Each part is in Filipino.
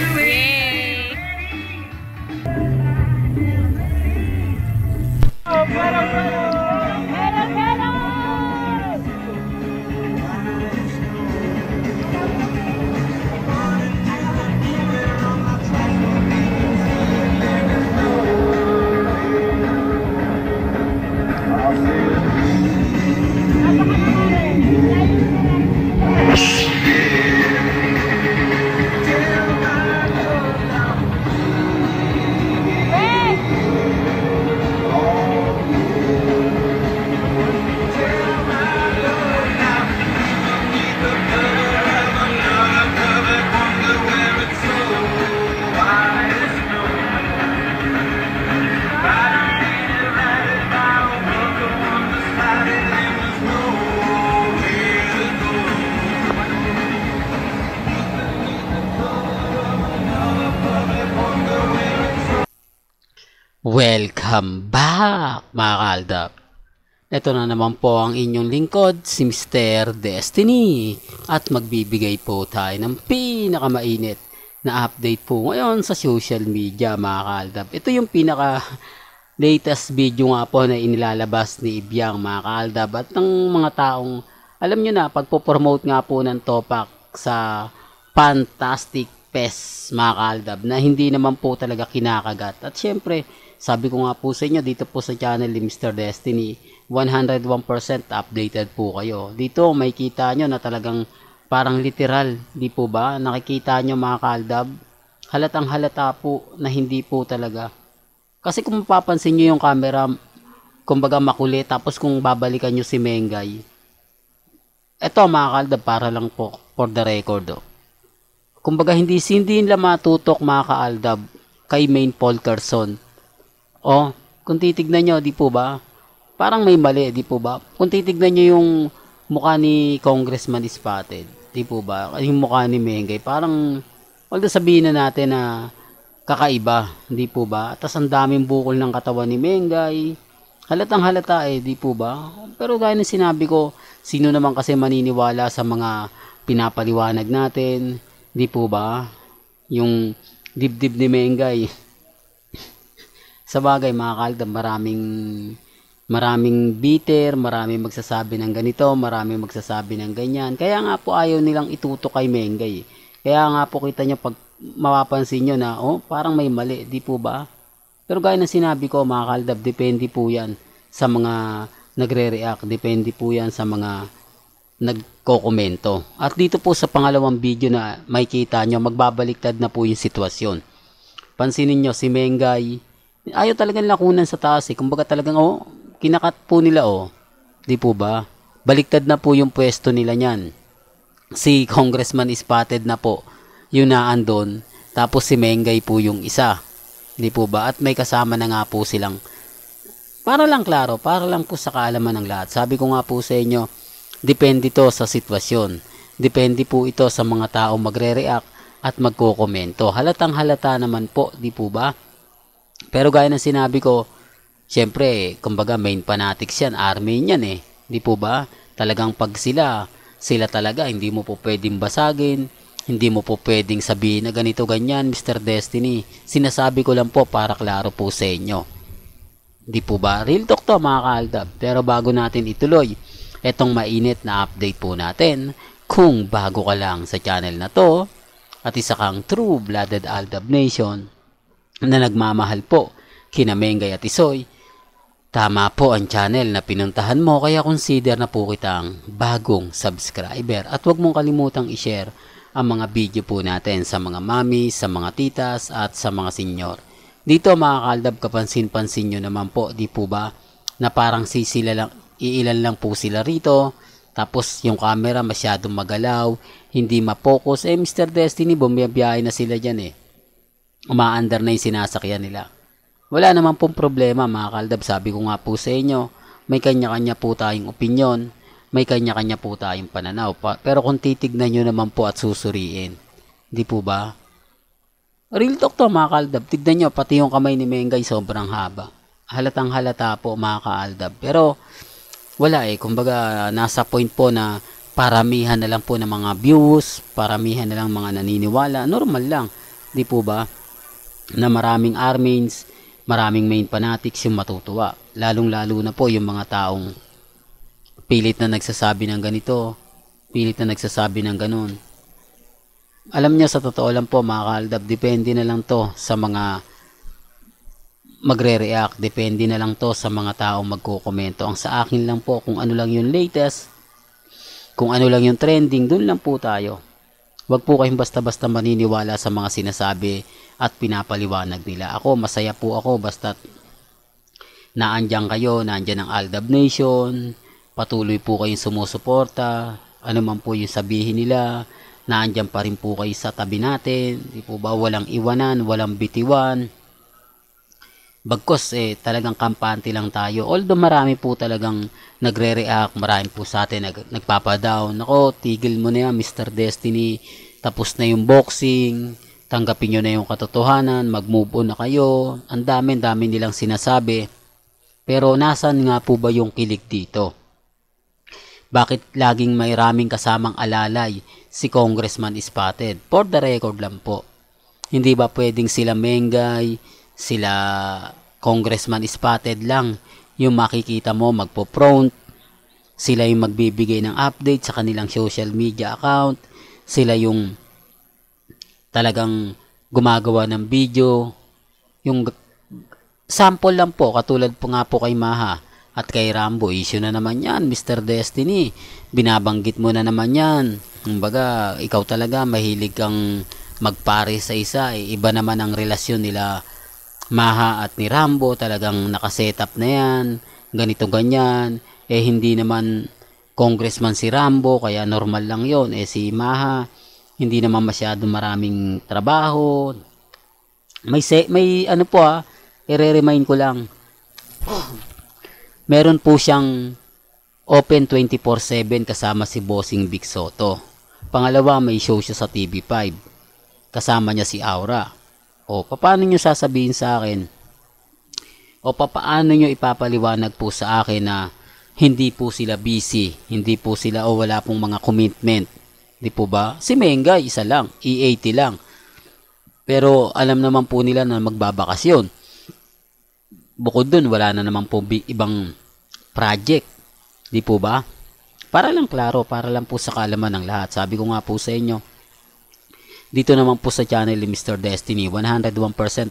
Yay! Welcome back mga kaaldab. Ito na naman po ang inyong lingkod, si Mr. Destiny. At magbibigay po tayo ng pinakamainit na update po ngayon sa social media mga kaaldab. Ito yung pinaka latest video nga po na inilalabas ni Ibiang mga kaaldab. At ng mga taong, alam nyo na, pagpo-promote nga po ng Topak sa Fantastic Fest mga kaaldab na hindi naman po talaga kinakagat. At syempre, sabi ko nga po sa inyo dito po sa channel ni Mr. Destiny, 101% updated po kayo. Dito may kita nyo na talagang parang literal, di po ba? Nakikita nyo mga kaaldab, halatang halata po na hindi po talaga. Kasi kung mapapansin nyo yung camera, kumbaga makulit, tapos kung babalikan nyo si Mengay, eto mga kaaldab, para lang po for the record. Kumbaga hindi nila matutok mga kaaldab kay Main Polkerson. Kung titignan nyo, di po ba? Parang may mali, di po ba? Kung titignan nyo yung mukha ni Congressman Spotted, di po ba? Yung mukha ni Mengay, parang, although sabihin na natin na kakaiba, di po ba? Tapos ang daming bukol ng katawan ni Mengay. Halatang halata di po ba? Pero gaya ng sinabi ko, sino naman kasi maniniwala sa mga pinapaliwanag natin, di po ba? Yung dibdib ni Mengay. Sa bagay mga kaaldab, maraming bitter, maraming magsasabi ng ganito, maraming magsasabi ng ganyan. Kaya nga po ayaw nilang itutok kay Mengay. Kaya nga po kita nyo pag mapapansin nyo na parang may mali, di po ba? Pero gaya ng sinabi ko mga kaaldab, depende po yan sa mga nagre-react, depende po yan sa mga nagko-komento. At dito po sa pangalawang video na makikita nyo, magbabaliktad na po yung sitwasyon. Pansinin nyo si Mengay, ayaw talagang lakunan sa taas Kumbaga talagang kinakat po nila di po ba? Baliktad na po yung pwesto nila niyan. Si Congressman Spotted na po yung naandon, tapos si Mengay po yung isa. Di po ba? At may kasama na nga po silang, para lang klaro, para lang po sa kaalaman ng lahat. Sabi ko nga po sa inyo, depende to sa sitwasyon. Depende po ito sa mga tao magre-react at magko-komento. Halatang halata naman po, di po ba? Pero gaya ng sinabi ko, syempre, kumbaga main fanatics yan, army yan di po ba? Talagang pag sila talaga, hindi mo po pwedeng basagin, hindi mo po pwedeng sabihin na ganito ganyan, Mr. Destiny. Sinasabi ko lang po para klaro po sa inyo. Di po ba? Real talk to mga kaaldab. Pero bago natin ituloy, etong mainit na update po natin, kung bago ka lang sa channel na to, at isa kang true-blooded Aldab Nation, na nagmamahal po kina Mengay at Isoy, tama po ang channel na pinuntahan mo, kaya consider na po kitang bagong subscriber at huwag mong kalimutang i-share ang mga video po natin sa mga mami, sa mga titas at sa mga senyor. Dito mga kaaldab, kapansin-pansin nyo naman po, di po ba, na parang iilan lang po sila rito, tapos yung camera masyadong magalaw, hindi ma-focus. Mr. Destiny, bumiyabiyahe na sila dyan umaandar na yung sinasakyan nila. Wala naman pong problema mga kaaldab. Sabi ko nga po sa inyo, may kanya-kanya po tayong opinyon, may kanya-kanya po tayong pananaw. Pero kung titignan nyo naman po at susuriin, di po ba? Real talk to mga kaaldab. Tignan nyo, pati yung kamay ni Mengay sobrang haba. Halatang halata po mga kaaldab. Pero wala kumbaga nasa point po na paramihan na lang po ng mga views, paramihan na lang mga naniniwala. Normal lang. di po ba? Na maraming armins, maraming main fanatics yung matutuwa. Lalong-lalo na po yung mga taong pilit na nagsasabi ng ganito, pilit na nagsasabi ng ganun. Alam niyo, sa totoo lang po mga kaaldab, depende na lang to sa mga magre-react, depende na lang to sa mga taong magkokomento. Ang sa akin lang po, kung ano lang yung latest, kung ano lang yung trending, dun lang po tayo. Huwag po kayong basta-basta maniniwala sa mga sinasabi at pinapaliwanag nila. Ako, masaya po ako basta naandyan kayo, naandyan ang Aldab Nation, patuloy po kayong sumusuporta, ano man po yung sabihin nila, naandyan pa rin po kayo sa tabi natin, di po ba, walang iwanan, walang bitiwan. Bagkos talagang kampante lang tayo. Although marami po talagang nagre-react, marami po sa atin nagpapadown. Nako, tigil mo na yan, Mr. Destiny. Tapos na yung boxing, tanggapin nyo na yung katotohanan, mag-move on na kayo. Ang dami nilang sinasabi. Pero nasan nga po ba yung kilig dito? Bakit laging may raming kasamang alalay si Congressman Spotted? For the record lang po. Hindi ba pwedeng sila Mengay, sila Congressman Spotted lang yung makikita mo magpo-front, sila yung magbibigay ng update sa kanilang social media account, sila yung talagang gumagawa ng video, yung sample lang po, katulad po nga po kay Maha at kay Rambo, issue na naman yan, Mr. Destiny, binabanggit mo na naman yan. Kumbaga, ikaw talaga mahilig kang magpare sa isa, iba naman ang relasyon nila Maha at ni Rambo, talagang nakasetup na yan, ganito ganyan, hindi naman congressman si Rambo, kaya normal lang yon. Si Maha, hindi naman masyado maraming trabaho, may ano po i-remind ko lang, meron po siyang open 24/7 kasama si Bossing Big Soto. Pangalawa, may show siya sa TV5, kasama niya si Aura. O, paano nyo sasabihin sa akin? O, paano nyo ipapaliwanag po sa akin na hindi po sila busy, hindi po sila o wala pong mga commitment? Di po ba? Si Mengay, isa lang, E80 lang. Pero alam naman po nila na magbabakasyon. Bukod dun, wala na naman po ibang project. Di po ba? Para lang klaro, para lang po sa kaalaman ng lahat. Sabi ko nga po sa inyo, dito naman po sa channel ni Mr. Destiny, 101%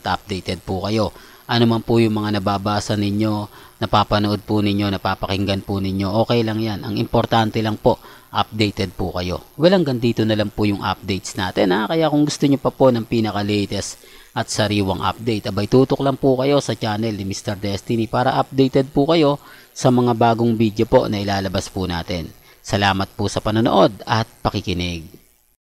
updated po kayo. Ano man po yung mga nababasa ninyo, napapanood po ninyo, napapakinggan po ninyo, okay lang yan. Ang importante lang po, updated po kayo. Well, hanggang dito na lang po yung updates natin. Kaya kung gusto nyo pa po ng pinaka-latest at sariwang update, abay tutok lang po kayo sa channel ni Mr. Destiny para updated po kayo sa mga bagong video po na ilalabas po natin. Salamat po sa panonood at pakikinig.